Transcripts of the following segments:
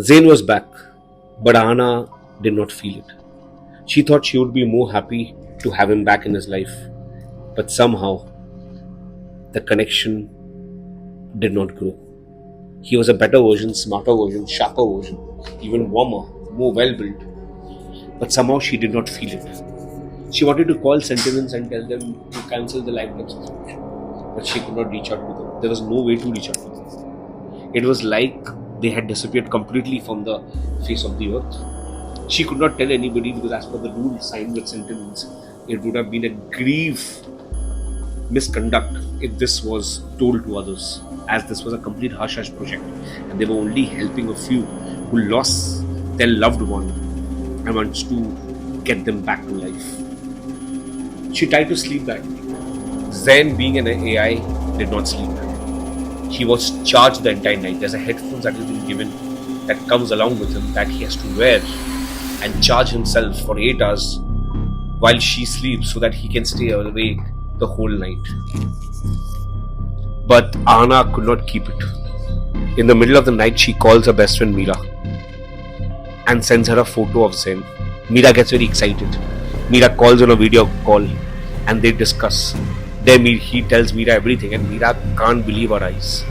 Zain was back, but Anna did not feel it. She thought she would be more happy to have him back in his life, but somehow the connection did not grow. He was a better version, smarter version, sharper version, even warmer, more well built, but somehow she did not feel it. She wanted to call sentiments and tell them to cancel the lifetime subscription, but she could not reach out to them. There was no way to reach out to them. It was like they had disappeared completely from the face of the earth. She could not tell anybody because, as per the rule signed with sentiments, it would have been a grave misconduct if this was told to others, as this was a complete hush hush project and they were only helping a few who lost their loved one and wants to get them back to life. She tried to sleep that night. Zen, being an AI, did not sleep. He was charged the entire night. There's a headphones that has been given that comes along with him that he has to wear and charge himself for 8 hours while she sleeps so that he can stay awake the whole night. But Anna could not keep it. In the middle of the night, she calls her best friend Meera and sends her a photo of Zen. Meera gets very excited. Meera calls on a video call and they discuss. Then he tells Meera everything and Meera can't believe her eyes.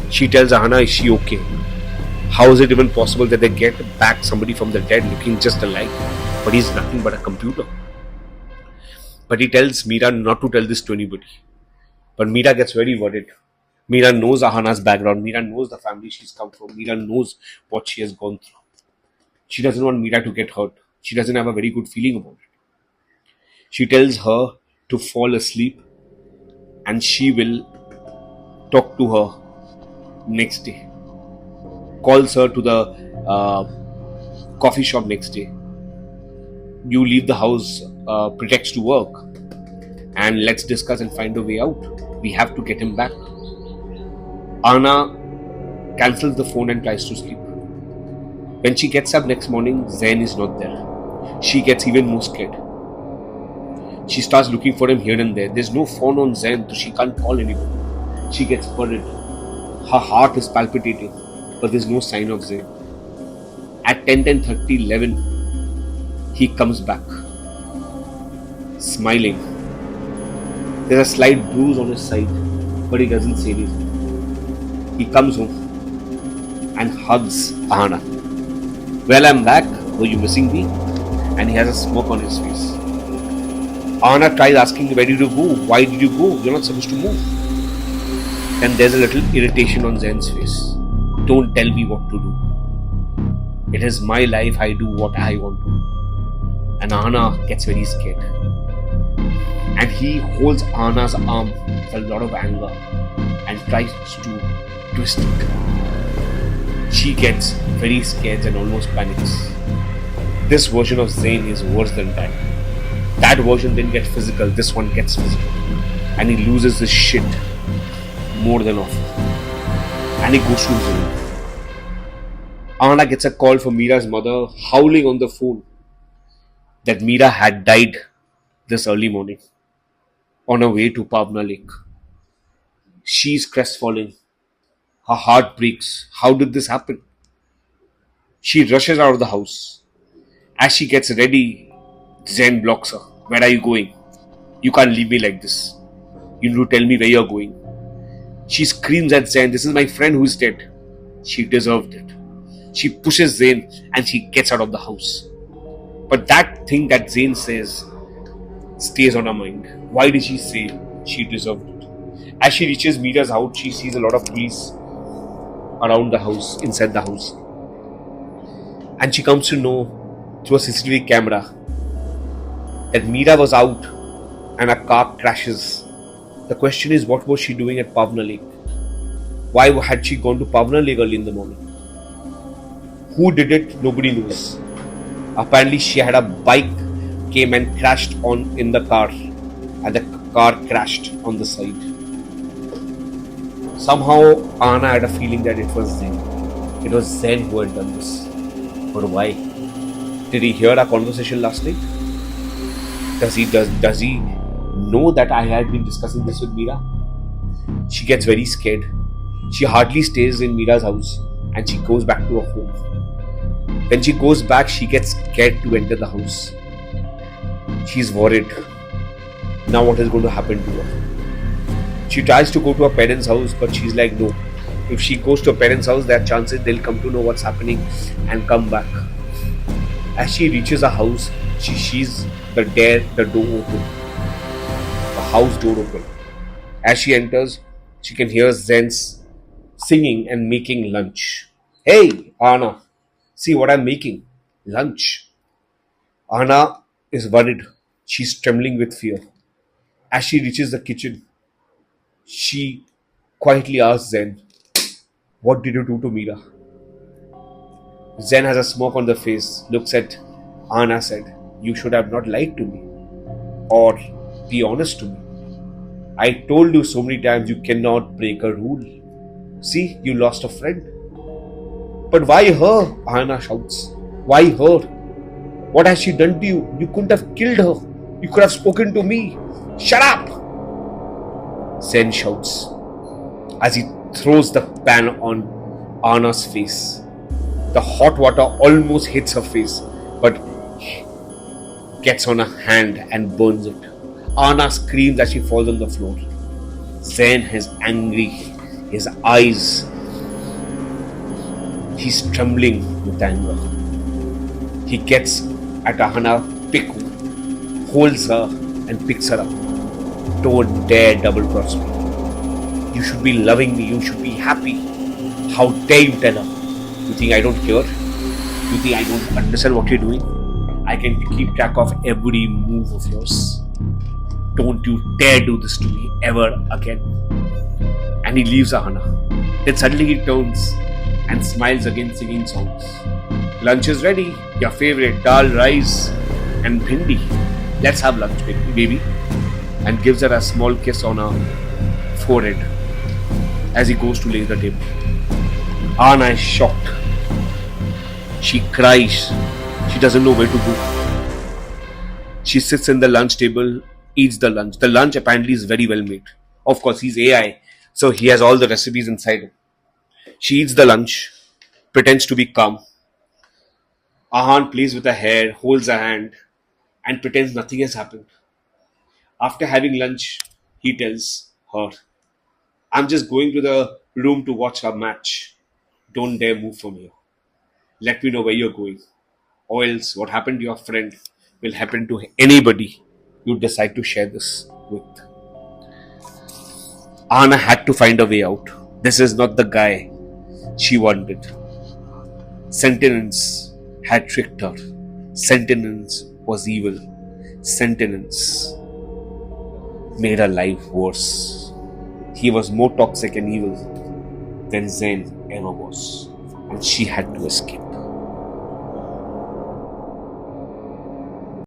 She tells Anna, is she okay? How is it even possible that they get back somebody from the dead looking just alike, but he's nothing but a computer? But he tells Meera not to tell this to anybody. But Meera gets very worried. Meera knows Ahana's background. Meera knows the family she's come from. Meera knows what she has gone through. She doesn't want Meera to get hurt. She doesn't have a very good feeling about it. She tells her to fall asleep and she will talk to her next day. Calls her to the coffee shop next day. You leave the house, pretends to work, and let's discuss and find a way out. We have to get him back. Anna cancels the phone and tries to sleep. When she gets up next morning, Zen is not there. She gets even more scared. She starts looking for him here and there. There's no phone on Zen, so she can't call anyone. She gets worried. Her heart is palpitating, but there's no sign of Zen. At 10:30, 11, he comes back, smiling. There's a slight bruise on his side, but he doesn't say anything. He comes home and hugs Ahana. Well, I'm back. Were you missing me? And he has a smirk on his face. Ahana tries asking, where did you go? Why did you go? You're not supposed to move. Then there's a little irritation on Zen's face. Don't tell me what to do. It is my life. I do what I want to. And Ahana gets very scared. And he holds Ahana's arm with a lot of anger and tries to twist it. She gets very scared and almost panics. This version of Zain is worse than that. That version didn't get physical, this one gets physical. And he loses his shit more than often. And he goes to his room. Ahana gets a call from Meera's mother, howling on the phone that Meera had died this early morning on her way to Pavna Lake. She's crestfallen. Her heart breaks. How did this happen? She rushes out of the house. As she gets ready, Zen blocks her. Where are you going? You can't leave me like this. You need to tell me where you're going. She screams at Zen, this is my friend who is dead. She deserved it. She pushes Zen and she gets out of the house. But that thing that Zen says stays on her mind. Why did she say she deserved it? As she reaches Meera's house, she sees a lot of police around the house, inside the house. And she comes to know through a CCTV camera that Meera was out and a car crashes. The question is, what was she doing at Pavna Lake? Why had she gone to Pavna Lake early in the morning? Who did it? Nobody knows. Apparently she had a bike came and crashed in the car and the car crashed on the side. Somehow Anna had a feeling that it was Zen. It was Zen who had done this. But why? Did he hear our conversation last night? Does he know that I had been discussing this with Meera? She gets very scared. She hardly stays in Meera's house and she goes back to her home. When she goes back, she gets scared to enter the house. She's worried. Now what is going to happen to her? She tries to go to her parents' house, but she's like, no. If she goes to her parents' house, there are chances they'll come to know what's happening and come back. As she reaches her house, she sees the door open. The house door open. As she enters, she can hear Zen singing and making lunch. Hey, Anna, see what I'm making. Lunch. Anna is worried. She's trembling with fear. As she reaches the kitchen, she quietly asks Zen, what did you do to Mira? Zen has a smoke on the face, looks at Anna, said, you should have not lied to me. Or be honest to me. I told you so many times you cannot break a rule. See, you lost a friend. But why her? Anna shouts. Why her? What has she done to you? You couldn't have killed her. You could have spoken to me. Shut up! Zen shouts as he throws the pan on Anna's face. The hot water almost hits her face, but gets on her hand and burns it. Anna screams as she falls on the floor. Zen is angry. His eyes, he's trembling with anger. He gets at Anna, holds her and picks her up. Don't dare double cross me. You should be loving me. You should be happy. How dare you tell her? You think I don't care? You think I don't understand what you're doing? I can keep track of every move of yours. Don't you dare do this to me ever again. And he leaves Anna. Then suddenly he turns and smiles again, singing songs. Lunch is ready. Your favorite dal, rice and bhindi. Let's have lunch, baby. And gives her a small kiss on her forehead as he goes to lay the table. Anna is shocked. She cries. She doesn't know where to go. She sits in the lunch table, eats the lunch. The lunch apparently is very well made. Of course, he's AI, so he has all the recipes inside him. She eats the lunch, pretends to be calm. Ahan plays with her hair, holds her hand, and pretends nothing has happened. After having lunch, he tells her, I'm just going to the room to watch our match. Don't dare move from here. Let me know where you're going. Or else what happened to your friend will happen to anybody you decide to share this with. Anna had to find a way out. This is not the guy she wanted. Sentinence had tricked her. Sentinence was evil. Sentinence made her life worse. He was more toxic and evil than Zen ever was, and she had to escape.